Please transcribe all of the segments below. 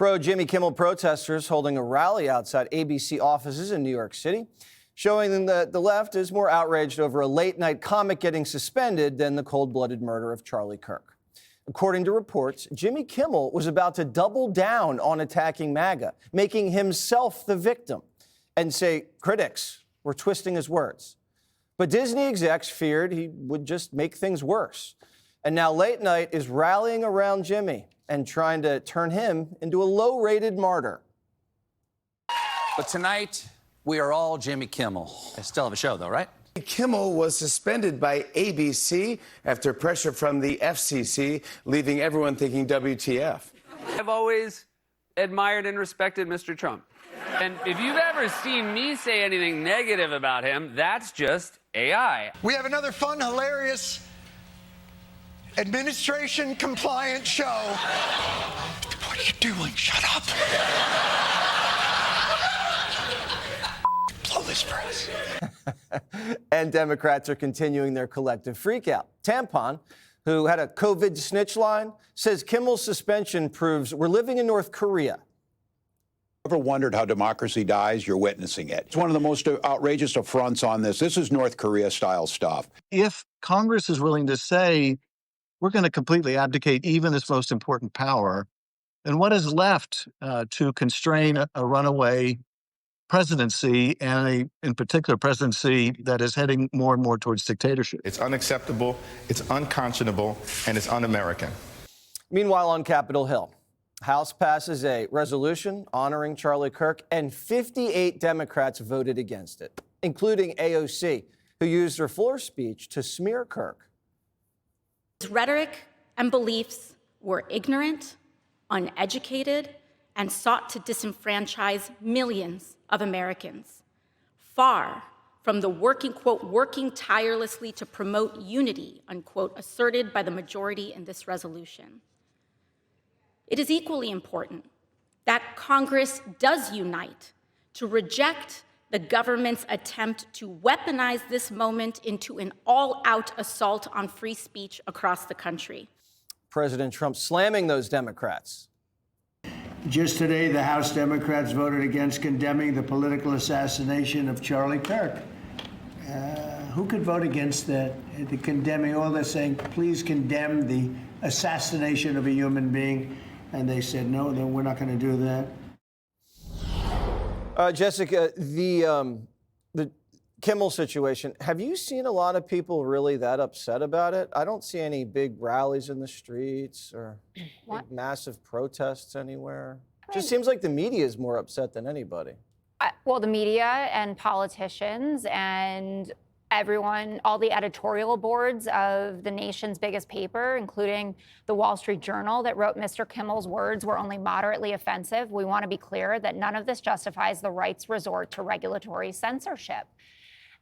Pro-Jimmy Kimmel protesters holding a rally outside ABC offices in New York City, showing them that the left is more outraged over a late-night comic getting suspended than the cold-blooded murder of Charlie Kirk. According to reports, Jimmy Kimmel was about to double down on attacking MAGA, making himself the victim, and say critics were twisting his words. But Disney execs feared he would just make things worse. And now Late Night is rallying around Jimmy and trying to turn him into a low-rated martyr. But tonight, we are all Jimmy Kimmel. I still have a show, though, right? Kimmel was suspended by ABC after pressure from the FCC, leaving everyone thinking WTF. I've always admired and respected Mr. Trump. And if you've ever seen me say anything negative about him, that's just AI. We have another fun, hilarious, administration-compliant show. What are you doing? Shut up. Blow this for us. And Democrats are continuing their collective freakout. Tampon, who had a COVID snitch line, says Kimmel's suspension proves we're living in North Korea. Ever wondered how democracy dies? You're witnessing it. It's one of the most outrageous affronts on this. This is North Korea-style stuff. If Congress is willing to say, we're going to completely abdicate even this most important power, then what is left to constrain a runaway presidency, and in particular presidency that is heading more and more towards dictatorship? It's unacceptable, it's unconscionable, and it's un-American. Meanwhile, on Capitol Hill, House passes a resolution honoring Charlie Kirk, and 58 Democrats voted against it, including AOC, who used her floor speech to smear Kirk. His rhetoric and beliefs were ignorant, uneducated, and sought to disenfranchise millions of Americans, far from the working tirelessly to promote unity, unquote, asserted by the majority in this resolution. It is equally important that Congress does unite to reject the government's attempt to weaponize this moment into an all-out assault on free speech across the country. President Trump slamming those Democrats. Just today, the House Democrats voted against condemning the political assassination of Charlie Kirk. Who could vote against that? The condemning, all they're saying, please condemn the assassination of a human being. And they said, no, we're not going to do that. Jessica, the Kimmel situation, have you seen a lot of people really that upset about it? I don't see any big rallies in the streets or big massive protests anywhere. Just seems like the media is more upset than anybody. Well, the media and politicians and everyone, all the editorial boards of the nation's biggest paper, including the Wall Street Journal, that wrote Mr. Kimmel's words were only moderately offensive. We want to be clear that none of this justifies the right's resort to regulatory censorship.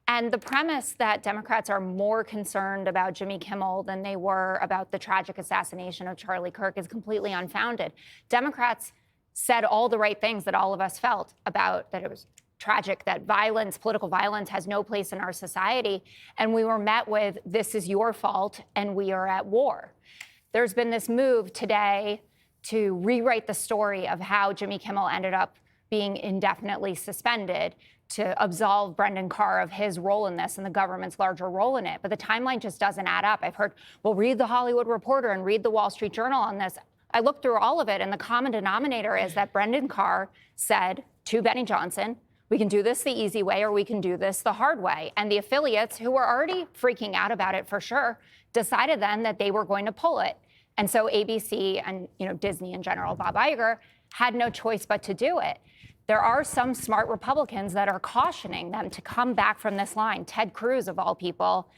And the premise that Democrats are more concerned about Jimmy Kimmel than they were about the tragic assassination of Charlie Kirk is completely unfounded. Democrats said all the right things that all of us felt about, that it was tragic, that violence, political violence, has no place in our society. And we were met with, this is your fault, and we are at war. There's been this move today to rewrite the story of how Jimmy Kimmel ended up being indefinitely suspended, to absolve Brendan Carr of his role in this and the government's larger role in it. But the timeline just doesn't add up. I've heard, well, read the Hollywood Reporter and read the Wall Street Journal on this. I looked through all of it, and the common denominator is that Brendan Carr said to Benny Johnson, we can do this the easy way or we can do this the hard way. And the affiliates, who were already freaking out about it for sure, decided then that they were going to pull it. And so ABC and Disney in general, Bob Iger, had no choice but to do it. There are some smart Republicans that are cautioning them to come back from this line. Ted Cruz, of all people,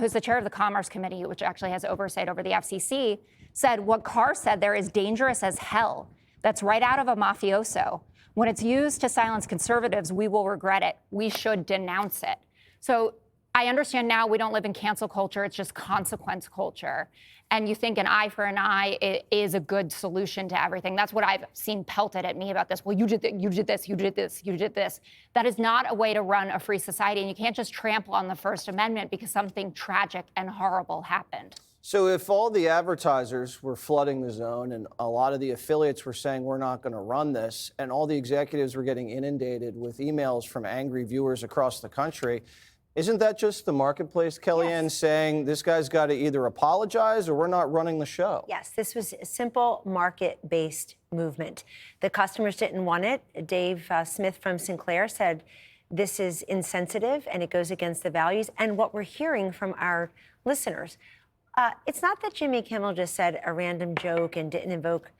who's the chair of the Commerce Committee, which actually has oversight over the FCC, said what Carr said there is dangerous as hell. That's right out of a mafioso. When it's used to silence conservatives, we will regret it. We should denounce it. So I understand now we don't live in cancel culture. It's just consequence culture. And you think an eye for an eye is a good solution to everything. That's what I've seen pelted at me about this. Well, you did this, you did this, you did this, you did this. That is not a way to run a free society. And you can't just trample on the First Amendment because something tragic and horrible happened. So if all the advertisers were flooding the zone and a lot of the affiliates were saying we're not going to run this, and all the executives were getting inundated with emails from angry viewers across the country, isn't that just the marketplace, Kellyanne, saying this guy's got to either apologize or we're not running the show? Yes, this was a simple market-based movement. The customers didn't want it. Dave Smith from Sinclair said this is insensitive and it goes against the values. And what we're hearing from our listeners, it's not that Jimmy Kimmel just said a random joke and didn't invoke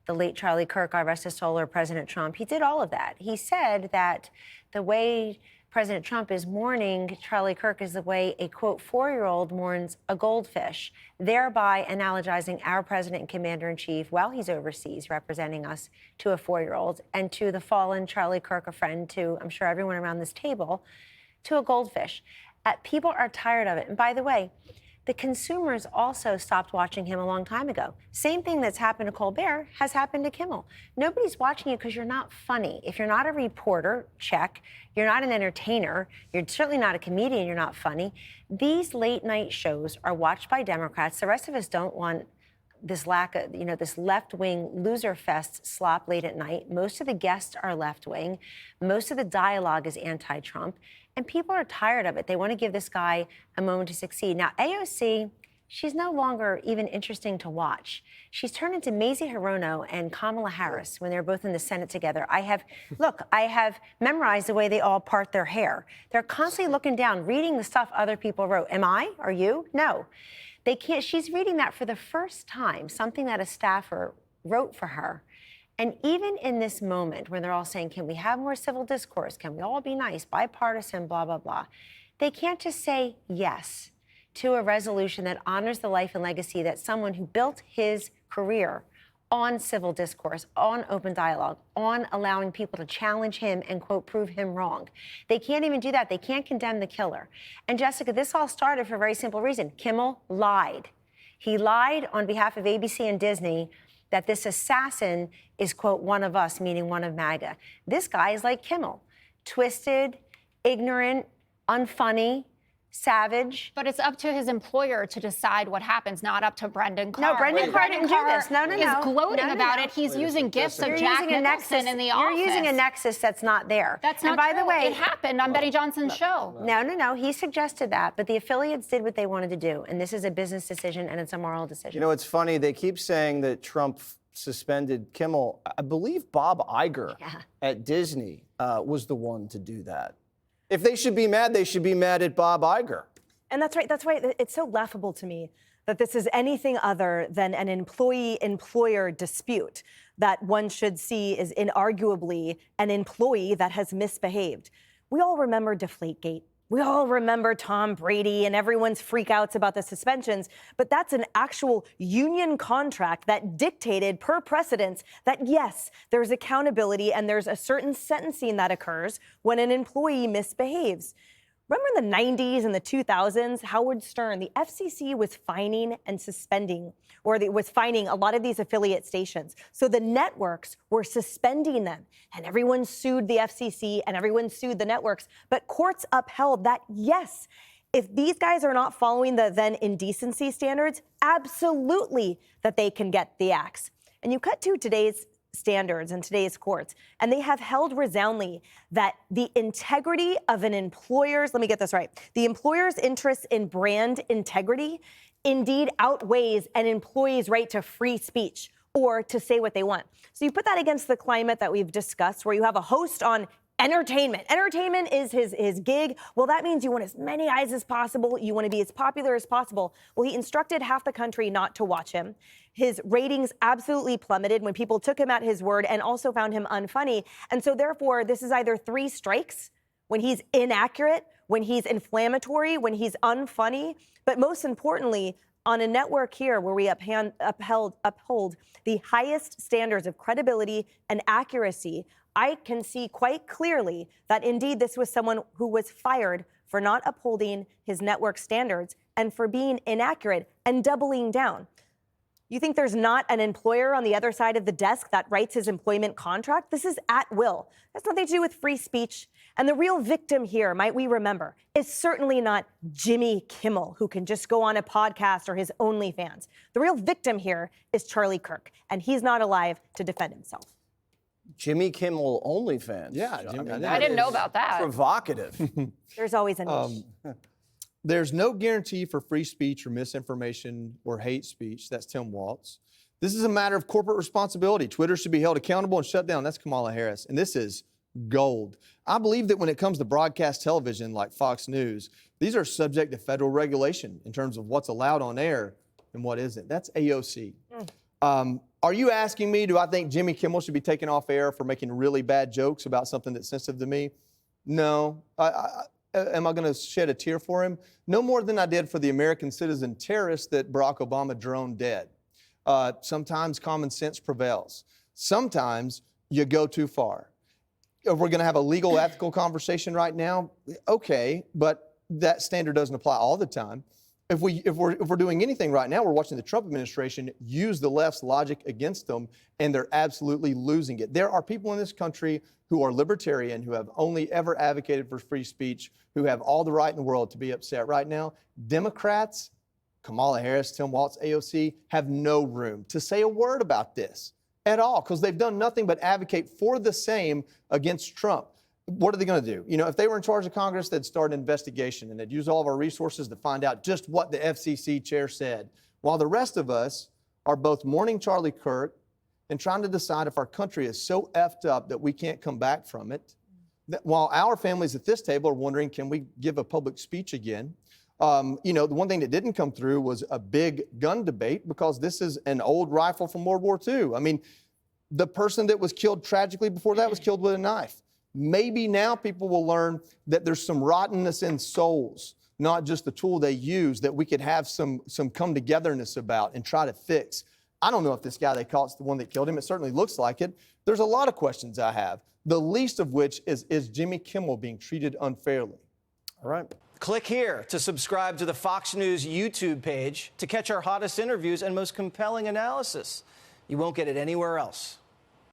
the late Charlie Kirk, God rest his soul, or President Trump. He did all of that. He said that the way President Trump is mourning Charlie Kirk is the way a, quote, 4-year-old mourns a goldfish, thereby analogizing our president and commander-in-chief while he's overseas representing us to a 4-year-old and to the fallen Charlie Kirk, a friend to, I'm sure, everyone around this table, to a goldfish. People are tired of it. And by the way, the consumers also stopped watching him a long time ago. Same thing that's happened to Colbert has happened to Kimmel. Nobody's watching you because you're not funny. If you're not a reporter, check. You're not an entertainer. You're certainly not a comedian. You're not funny. These late night shows are watched by Democrats. The rest of us don't want this lack of, this left-wing loser fest slop late at night. Most of the guests are left-wing. Most of the dialogue is anti-Trump. And people are tired of it. They want to give this guy a moment to succeed. Now, AOC, she's no longer even interesting to watch. She's turned into Mazie Hirono and Kamala Harris when they're both in the Senate together. I have memorized the way they all part their hair. They're constantly looking down, reading the stuff other people wrote. Am I? Are you? No. They can't. She's reading that for the first time, something that a staffer wrote for her. And even in this moment where they're all saying, can we have more civil discourse? Can we all be nice, bipartisan, blah, blah, blah? They can't just say yes to a resolution that honors the life and legacy that someone who built his career on civil discourse, on open dialogue, on allowing people to challenge him and, quote, prove him wrong. They can't even do that. They can't condemn the killer. And Jessica, this all started for a very simple reason. Kimmel lied. He lied on behalf of ABC and Disney that this assassin is, quote, one of us, meaning one of MAGA. This guy is like Kimmel, twisted, ignorant, unfunny, savage. But it's up to his employer to decide what happens, not up to Brendan Carr. No, Brendan Carr didn't do this. No. He's gloating about it. He's using gifts of Jack Nicholson in the office. You're using a nexus that's not there. That's not true. And by the way, it happened on Betty Johnson's show. No. He suggested that, but the affiliates did what they wanted to do, and this is a business decision and it's a moral decision. You know, it's funny. They keep saying that Trump suspended Kimmel. I believe Bob Iger at Disney was the one to do that. If they should be mad, they should be mad at Bob Iger. And that's right. That's why it's so laughable to me that this is anything other than an employee-employer dispute that one should see is inarguably an employee that has misbehaved. We all remember Deflategate. We all remember Tom Brady and everyone's freakouts about the suspensions, but that's an actual union contract that dictated per precedence that, yes, there's accountability and there's a certain sentencing that occurs when an employee misbehaves. Remember in the 90s and the 2000s, Howard Stern, the FCC was fining and suspending, was fining a lot of these affiliate stations. So the networks were suspending them, and everyone sued the FCC and everyone sued the networks. But courts upheld that, yes, if these guys are not following the then indecency standards, absolutely that they can get the axe. And you cut to today's standards in today's courts, and they have held resoundingly that the integrity of an employer's, let me get this right, the employer's interest in brand integrity indeed outweighs an employee's right to free speech or to say what they want. So you put that against the climate that we've discussed, where you have a host on entertainment. Entertainment is his gig. Well, that means you want as many eyes as possible. You want to be as popular as possible. Well, he instructed half the country not to watch him. His ratings absolutely plummeted when people took him at his word and also found him unfunny. And so therefore, this is either 3 strikes when he's inaccurate, when he's inflammatory, when he's unfunny, but most importantly, on a network here where we uphold the highest standards of credibility and accuracy, I can see quite clearly that indeed this was someone who was fired for not upholding his network standards and for being inaccurate and doubling down. You think there's not an employer on the other side of the desk that writes his employment contract? This is at will. That's nothing to do with free speech. And the real victim here, might we remember, is certainly not Jimmy Kimmel, who can just go on a podcast or his OnlyFans. The real victim here is Charlie Kirk, and he's not alive to defend himself. Jimmy Kimmel OnlyFans. Yeah, I didn't know about that. Provocative. There's always a niche. There's no guarantee for free speech or misinformation or hate speech. That's Tim Walz. This is a matter of corporate responsibility. Twitter should be held accountable and shut down. That's Kamala Harris. And this is gold. I believe that when it comes to broadcast television like Fox News, these are subject to federal regulation in terms of what's allowed on air and what isn't. That's AOC. Are you asking me, do I think Jimmy Kimmel should be taken off air for making really bad jokes about something that's sensitive to me? No. Am I going to shed a tear for him? No more than I did for the American citizen terrorist that Barack Obama droned dead. Sometimes common sense prevails. Sometimes you go too far. If we're going to have a legal, ethical conversation right now, okay, but that standard doesn't apply all the time. If we're doing anything right now, we're watching the Trump administration use the left's logic against them, and they're absolutely losing it. There are people in this country who are libertarian, who have only ever advocated for free speech, who have all the right in the world to be upset right now. Democrats, Kamala Harris, Tim Walz, AOC, have no room to say a word about this at all, because they've done nothing but advocate for the same against Trump. What are they going to do? You know, if they were in charge of Congress, they'd start an investigation and they'd use all of our resources to find out just what the FCC chair said, while the rest of us are both mourning Charlie Kirk and trying to decide if our country is so effed up that we can't come back from it, that while our families at this table are wondering, can we give a public speech again? You know, the one thing that didn't come through was a big gun debate, because this is an old rifle from World War II. I mean, the person that was killed tragically before that was killed with a knife. Maybe now people will learn that there's some rottenness in souls, not just the tool they use, that we could have some come-togetherness about and try to fix. I don't know if this guy they caught is the one that killed him. It certainly looks like it. There's a lot of questions I have, the least of which is Jimmy Kimmel being treated unfairly? All right. Click here to subscribe to the Fox News YouTube page to catch our hottest interviews and most compelling analysis. You won't get it anywhere else.